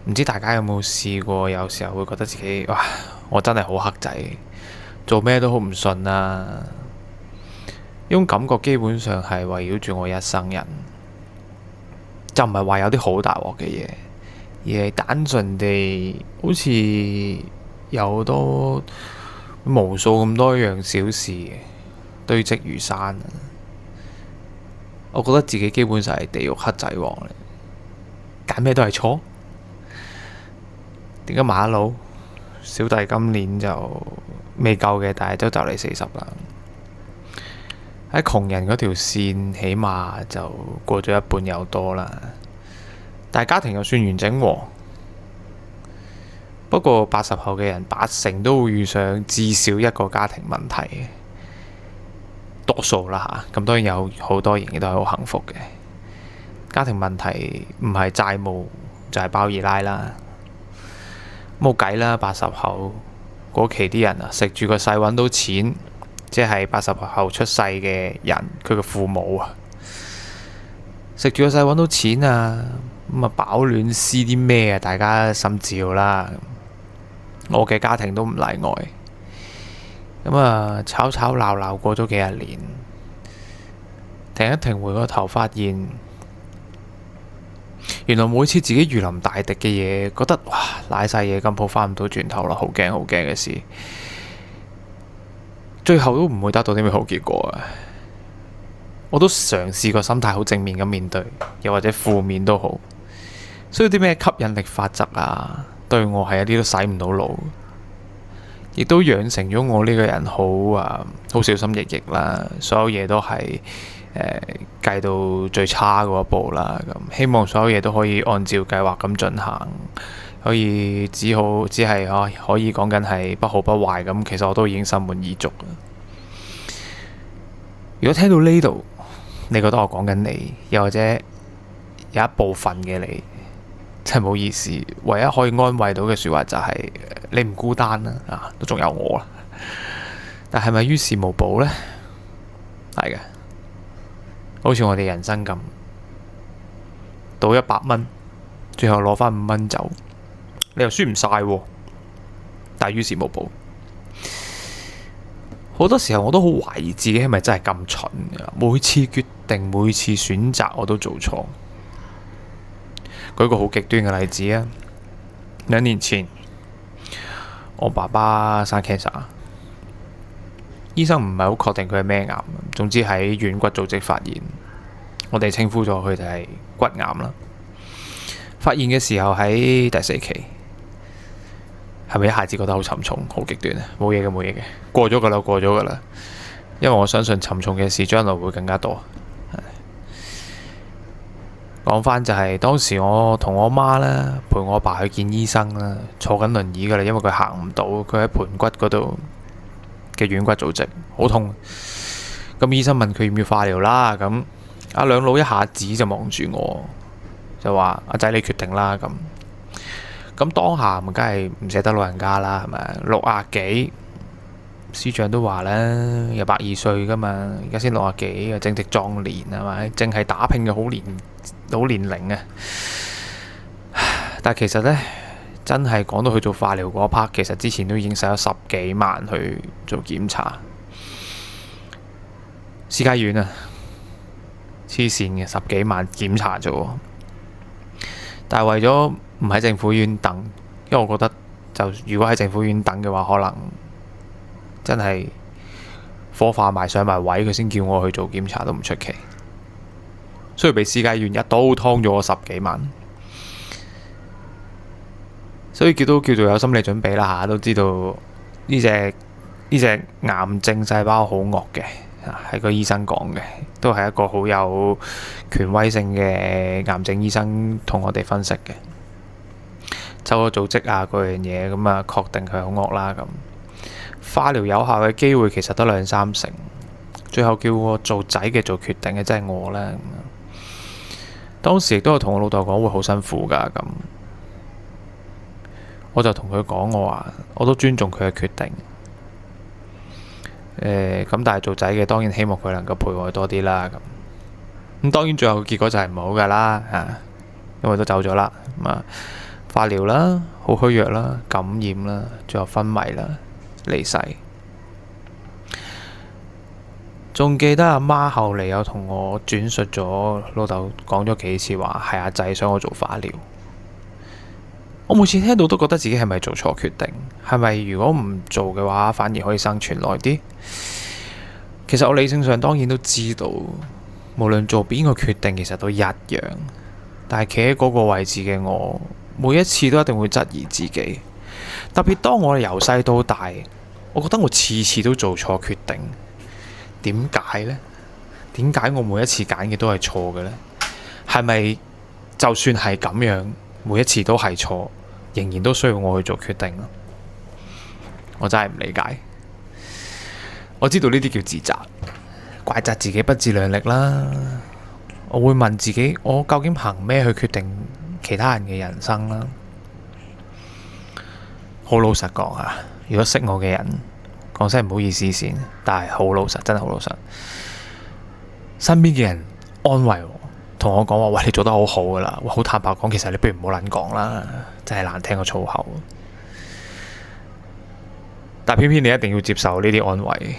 唔知大家有冇試過，有時候會覺得自己哇，我真係好黑仔，做咩都好唔順啊！呢種感覺基本上係圍繞住我一生人，就唔係話有啲好大鑊嘅嘢，而係單純地好似有好多無數咁多樣小事堆積如山。我覺得自己基本上係地獄黑仔王嚟，揀咩都係錯。點解馬路小弟今年就未夠嘅，但係都就嚟40啦。喺窮人嗰條線，起碼就過咗一半有多啦。但係家庭又算完整喎。不過80後嘅人80%都會遇上至少一個家庭問題，多數啦嚇。咁當然有好多仍然都係好幸福嘅。家庭問題唔係債務就係包二奶啦。冇計啦，80後嗰期啲人啊，食住個勢揾到錢，即係80後出世嘅人，佢嘅父母啊，食住個勢揾到錢啊，咁啊飽暖思啲咩啊？大家心照啦。我嘅家庭都唔例外。咁啊，吵吵鬧鬧過咗幾十年，停一停回個頭，發現原來每次自己如臨大敵嘅嘢，覺得哇瀨晒嘢咁，鋪翻唔到轉頭啦，好驚好驚嘅事，最後都唔會得到啲咩好結果啊！我都嘗試過心態好正面咁面對，又或者負面都好，所以啲咩吸引力法則啊，對我係一啲都洗唔到腦，亦都養成咗我呢個人好小心翼翼啦，所有嘢都係計到最差嗰一步啦。咁希望所有嘢都可以按照計劃咁進行，可以只係可以講緊係不好不壞咁。其實我都已經心滿意足啦。如果聽到呢度，你覺得我講緊你，又或者有一部分嘅你，真係唔好意思。唯一可以安慰到嘅說話就係你唔孤單啦，都仲有我啦。但係咪於事無補呢？係嘅，好似我哋人生咁，賭100蚊，最後攞翻5蚊走，你又輸唔晒喎，但係於事無補。好多時候我都好懷疑自己係咪真係咁蠢㗎，每次決定、每次選擇我都做錯。舉個好極端嘅例子啊，2年前我爸爸生 cancer， 醫生唔係好確定佢係咩癌，總之喺軟骨組織發現，我哋稱呼咗佢就係骨癌啦。發現嘅時候喺第4期。係咪一下子覺得好沉重、好極端啊？冇嘢嘅，冇嘢嘅，過咗噶啦，過咗噶啦。因為我相信沉重嘅事將來會更加多。講返就係當時我同我媽啦，陪我阿爸去見醫生啦，坐緊輪椅噶啦，因為佢行唔到，佢喺盤骨嗰度嘅軟骨組織好痛。咁醫生問佢要唔要化療啦，咁阿兩老一下子就望住我，就話阿仔你決定啦咁。咁當下咪梗係唔捨得老人家啦，係咪？60幾，司長都話啦，有120歲噶嘛，而家先60幾，正值壯年係咪？正係打拼嘅好年齡啊！但係其實呢，真係講到去做化療嗰 part，其實之前都已經使咗10幾萬去做檢查，私家醫院啊，黐線嘅10幾萬檢查啫。但係為咗唔喺政府醫院等，因為我覺得如果喺政府醫院等嘅話，可能真係火化埋上埋位，佢先叫我去做檢查都唔出奇。所以俾私家醫院一刀劏咗我10幾萬，所以都叫做有心理準備啦嚇，都知道呢隻癌症細胞好惡嘅，係個醫生講嘅，都係一個好有權威性嘅癌症醫生同我哋分析嘅。抽個組織啊，嗰樣嘢咁啊，確定佢好惡啦咁。化療有效嘅機會其實得2-3成，最後叫我做仔嘅做決定嘅真係我啦。當時亦都有同我老豆講會好辛苦㗎咁，我就同佢講我話我都尊重佢嘅決定。咁但係做仔嘅當然希望佢能夠陪我多啲啦咁。當然最後結果就係唔好㗎啦嚇，因為都走咗啦咁啊。化療啦，好虛弱啦，感染啦，最後昏迷啦，離世。仲記得阿媽後嚟有同我轉述咗老豆講咗幾次話係阿仔想我做化療。我每次聽到都覺得自己係咪做錯決定？係咪如果唔做嘅話，反而可以生存耐啲？其實我理性上當然都知道，無論做邊個決定，其實都一樣。但係企喺嗰個位置嘅我，每一次都一定會質疑自己。特別當我由細到大，我覺得我次次都做錯決定。點解呢？點解我每一次揀嘅都係錯嘅呢？係咪就算係咁樣，每一次都係錯，仍然都需要我去做決定咯？我真係唔理解。我知道呢啲叫自責，怪責自己不自量力啦。我會問自己，我究竟憑咩去決定其他人嘅人生啦？好老實講啊，如果識我嘅人，講聲唔好意思先，但係好老實，真係好老實。身邊嘅人安慰我，同我講話：喂，你做得好好噶啦！好坦白講，其實你不如唔好撚講啦，真係難聽個粗口。但偏偏你一定要接受呢啲安慰，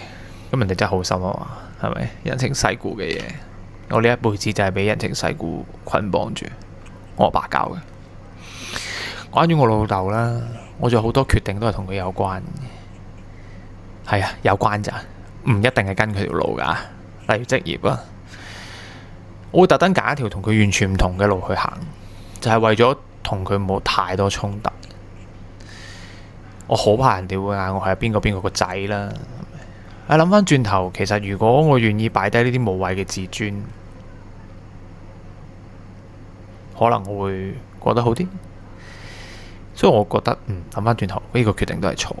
咁人哋真係好心啊嘛，係咪？人情世故嘅嘢，我呢一輩子就係俾人情世故捆綁住，我阿爸教嘅。關於我老豆啦，我仲有好多決定都係同佢有關。係啊，有關咋，唔一定係跟佢條路噶。例如職業啊，我會特登揀一條同佢完全唔同嘅路去行，就係為咗同佢冇太多衝突。我好怕人哋會嗌我係邊個個仔啦。諗翻轉頭，其實如果我願意擺低呢啲無謂嘅自尊，可能我會過得好啲。所以我覺得，諗翻轉頭呢個決定都係錯。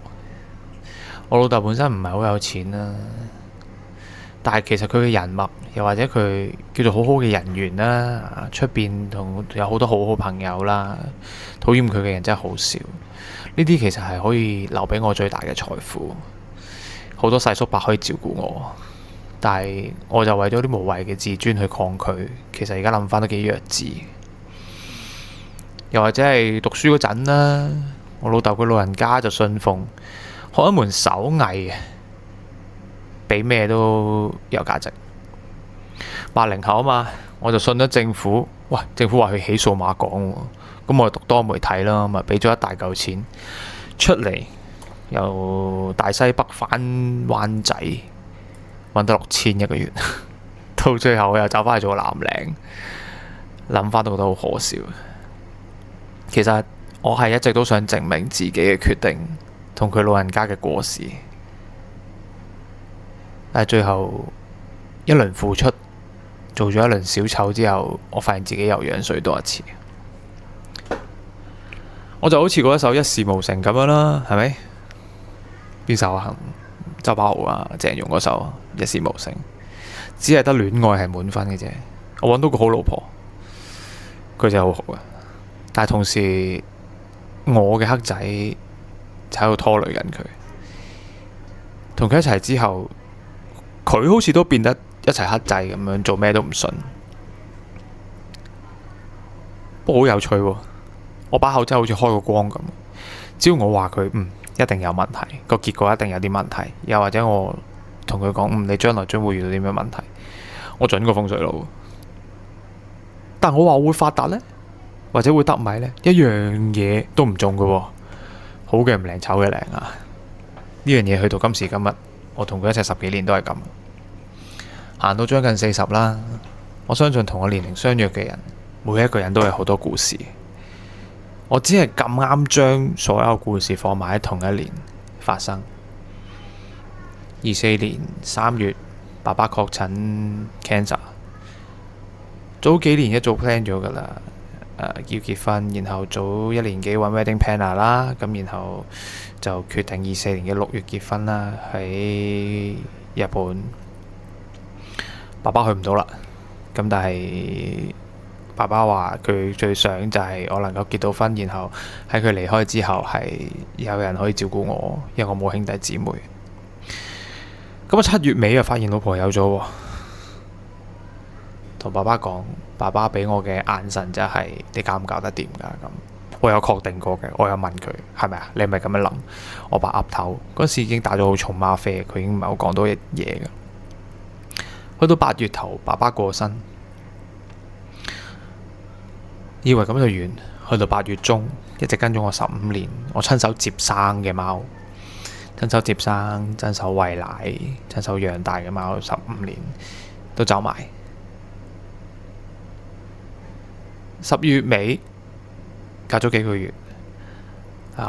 我老豆本身唔係好有錢啦，但係其實佢嘅人脈，又或者佢叫做好好嘅人緣啦，出邊同有好多好好朋友啦，討厭佢嘅人真係好少。呢啲其實係可以留俾我最大嘅財富，好多細叔伯可以照顧我，但係我就為咗啲無謂嘅自尊去抗拒。其實而家諗翻都幾弱智。又或者係讀書嗰陣啦，我老豆佢老人家就信奉學一門手藝，比咩都有價值。80後啊嘛，我就信咗政府。喂，政府話佢起數碼港喎，咁我就讀多媒體啦，咪俾咗一大嚿錢出嚟，由大西北返灣仔，揾得6000一個月，到最後我又走返去做藍領。諗返都覺得好可笑。其實我係一直都想證明自己嘅決定同佢老人家嘅過時，但係最後一輪付出，做咗一輪小丑之後，我發現自己又樣衰多一次。我就好似嗰一首一事無成咁樣啦，係咪？邊首啊？周柏豪啊、鄭融嗰首一事無成，只係得戀愛係滿分嘅啫。我揾到個好老婆，佢真係好好啊，但係同時我嘅黑仔就喺度拖累緊佢。同佢一齊之後，佢好似都變得一齊黑仔咁樣，做咩都唔順。不過好有趣喎，我把口真係好似開個光咁。只要我話佢一定有問題，個結果一定有啲問題，又或者我同佢講你將來將會遇到啲咩問題，我準個風水佬。但我話我會發達呢，或者會得米呢，一樣嘢都唔中㗎喎。好嘅唔靈，醜嘅靈啊！呢樣嘢去到今時今日，我同佢一齊10幾年都係咁，行到將近40啦。我相信同我年齡相若嘅人，每一個人都有好多故事。我只係咁啱將所有故事放埋喺同一年發生。24年3月，爸爸確診 cancer。早幾年一早 plan 咗噶啦，要結婚，然後早1年幾揾 wedding planner 啦，咁然後就決定24年嘅6月結婚啦，喺日本。爸爸去唔到啦，咁但係爸爸話佢最想就係我能夠結到婚，然後喺佢離開之後係有人可以照顧我，因為我冇兄弟姊妹。咁啊7月尾啊發現老婆有咗喎，同爸爸講，爸爸俾我嘅眼神就係你搞唔搞得掂㗎咁。我有確定過嘅，我有問佢係咪啊？你係咪咁樣諗？我爸岌頭，嗰時已經打咗好重嗎啡，佢已經唔係好講到嘢嘅。去到8月頭，爸爸過身，以為咁就完。去到8月中，一直跟咗我15年，我親手接生嘅貓，親手接生、親手餵奶、親手養大嘅貓，15年都走埋。10月尾，隔咗幾個月，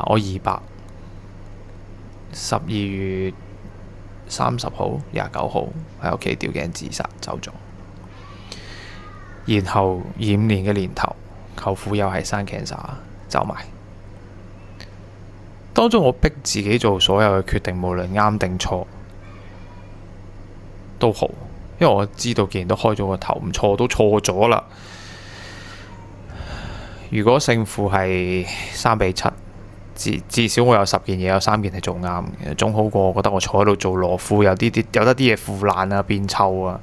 我200，12月30號、29號喺屋企吊頸自殺走咗。然後25年嘅年頭，舅父又係生 cancer 走埋。當中我逼自己做所有嘅決定，無論啱定錯都好，因為我知道既然都開咗個頭，唔錯都錯咗啦。如果勝負係3-7，至少我有10件嘢，有3件係做啱嘅，總好過我覺得我坐喺度做懦夫，有得啲嘢腐爛啊、變臭啊，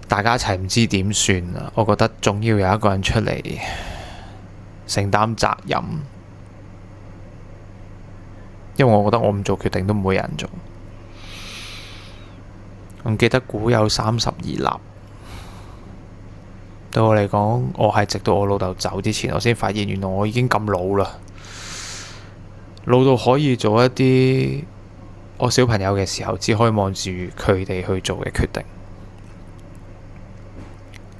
大家一齊唔知點算啊。我覺得總要有一個人出嚟承擔責任，因為我覺得我唔做決定都唔會有人做。我記得古有32立。對我嚟講，我係直到我老豆走之前，我先發現原來我已經咁老啦，老到可以做一啲我小朋友嘅時候只可以望住佢哋去做嘅決定。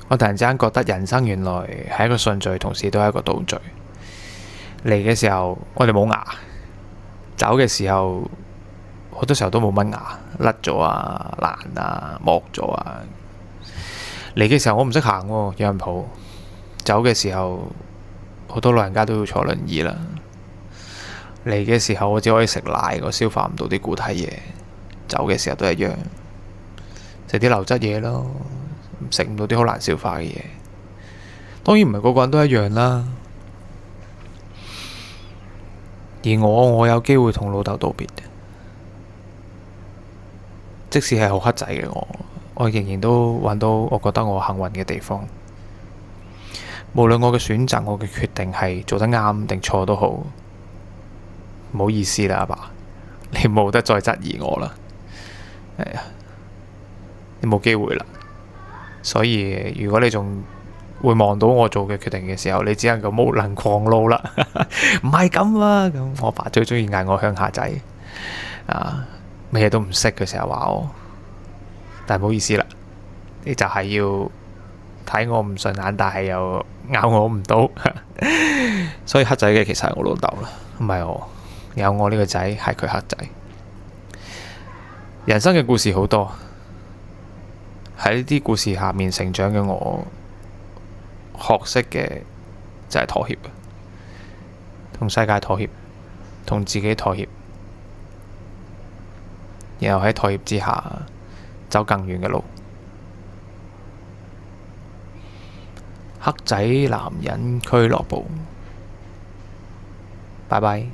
我突然之間覺得人生原來係一個順序，同時都係一個倒序。嚟嘅時候我哋冇牙，走嘅時候好多時候都冇乜牙，甩咗啊、爛啊、剝咗啊。嚟嘅時候我唔識行喎，有人抱。走嘅時候好多老人家都要坐輪椅啦。嚟嘅時候我只可以食奶，我消化唔到啲固體嘢。走嘅時候都一樣，食啲流質嘢咯，食唔到啲好難消化嘅嘢。當然唔係個個人都一樣啦。而我有機會同老豆道別，即使係好黑仔嘅我仍然都揾到我覺得我幸運嘅地方。無論我嘅選擇、我嘅決定係做得啱定錯都好，唔好意思啦，阿爸，你冇得再質疑我啦。係啊，你冇機會啦。所以如果你仲會望到我做嘅決定嘅時候，你只能夠無能狂怒啦。唔係咁啊，咁我爸最中意嗌我鄉下仔啊，咩嘢都唔識嘅時候話我。但係唔好意思啦，你就係要睇我唔順眼，但係又咬我唔到，所以黑仔嘅其實係我老豆啦，唔係我。有我呢個仔係佢黑仔。人生嘅故事好多，喺呢啲故事下面成長嘅我，學識嘅就係妥協，同世界妥協，同自己妥協，然後喺妥協之下走更遠嘅路。黑仔男人俱樂部，拜拜。